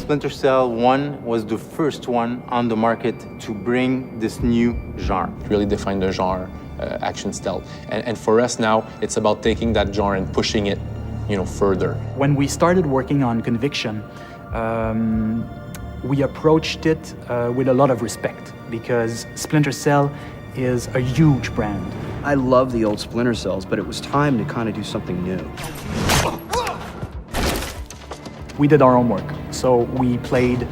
Splinter Cell 1 was the first one on the market to bring this new genre. Really define the genre, action stealth. And for us now, it's about taking that genre and pushing it, further. When we started working on Conviction, we approached it with a lot of respect because Splinter Cell is a huge brand. I love the old Splinter Cells, but it was time to kind of do something new. We did our homework, so we replayed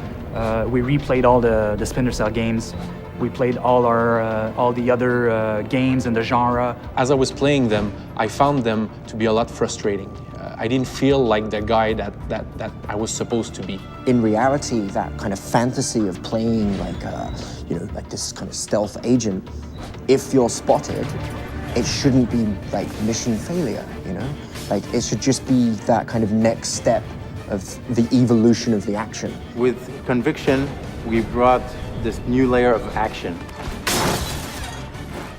all the Splinter Cell games. We played all the other games in the genre. As I was playing them, I found them to be a lot frustrating. I didn't feel like the guy that I was supposed to be. In reality, that kind of fantasy of playing like this kind of stealth agent, if you're spotted, it shouldn't be like mission failure, Like it should just be that kind of next step of the evolution of the action. With Conviction, we brought this new layer of action.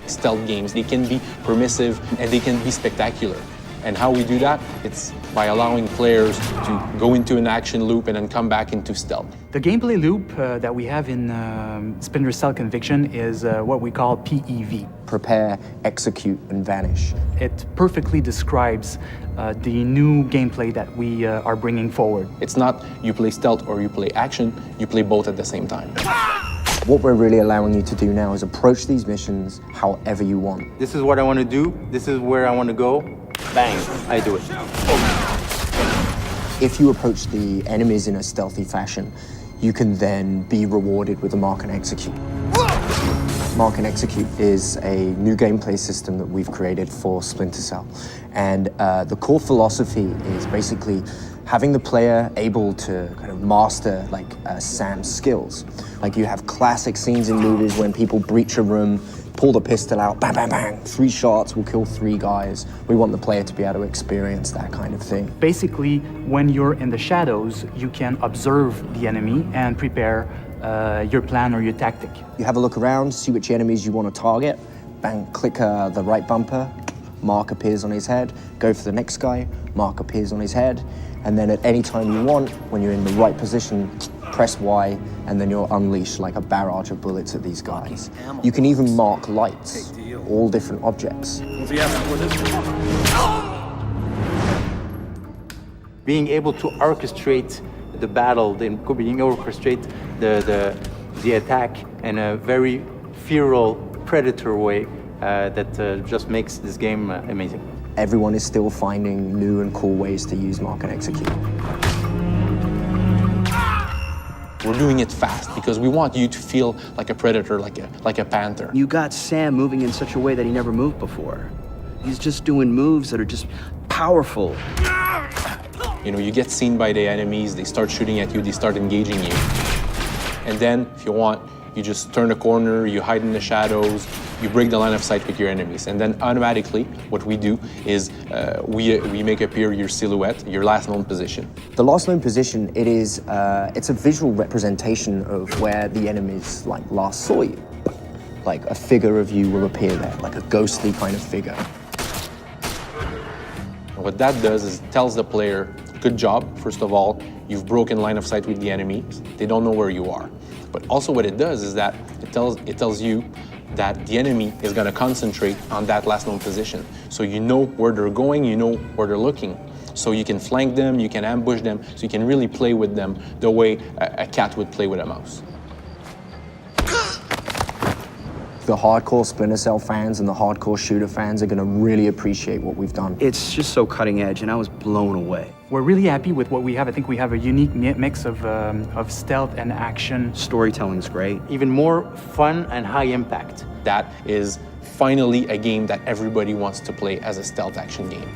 Stealth games, they can be permissive and they can be spectacular. And how we do that, it's by allowing players to go into an action loop and then come back into stealth. The gameplay loop that we have in Splinter Cell Conviction is what we call PEV. Prepare, execute, and vanish. It perfectly describes the new gameplay that we are bringing forward. It's not you play stealth or you play action, you play both at the same time. What we're really allowing you to do now is approach these missions however you want. This is what I want to do, this is where I want to go, bang, I do it. If you approach the enemies in a stealthy fashion, you can then be rewarded with a Mark and Execute. Mark and Execute is a new gameplay system that we've created for Splinter Cell. And the core philosophy is basically having the player able to kind of master like Sam's skills. Like you have classic scenes in movies when people breach a room, pull the pistol out, bang, bang, bang, 3 shots will kill 3 guys. We want the player to be able to experience that kind of thing. Basically, when you're in the shadows, you can observe the enemy and prepare your plan or your tactic. You have a look around, see which enemies you want to target, bang, click the right bumper, Mark appears on his head, go for the next guy, Mark appears on his head, and then at any time you want, when you're in the right position, press Y, and then you'll unleash like a barrage of bullets at these guys. You can even mark lights, all different objects. Being able to orchestrate the battle, being able to orchestrate the attack in a very feral predator way that just makes this game amazing. Everyone is still finding new and cool ways to use Mark and Execute. We're doing it fast because we want you to feel like a predator, like a panther. You got Sam moving in such a way that he never moved before. He's just doing moves that are just powerful. You get seen by the enemies, they start shooting at you, they start engaging you. And then, if you want, you just turn a corner, you hide in the shadows, you break the line of sight with your enemies. And then automatically, what we do is we make appear your silhouette, your last known position. The last known position, it's a visual representation of where the enemies last saw you. Like a figure of you will appear there, like a ghostly kind of figure. And what that does is it tells the player, good job, first of all, you've broken line of sight with the enemies, they don't know where you are. But also what it does is that it tells you that the enemy is going to concentrate on that last known position. So you know where they're going, you know where they're looking. So you can flank them, you can ambush them, so you can really play with them the way a cat would play with a mouse. The hardcore Splinter Cell fans and the hardcore shooter fans are going to really appreciate what we've done. It's just so cutting edge, and I was blown away. We're really happy with what we have. I think we have a unique mix of stealth and action. Storytelling's great. Even more fun and high impact. That is finally a game that everybody wants to play as a stealth action game.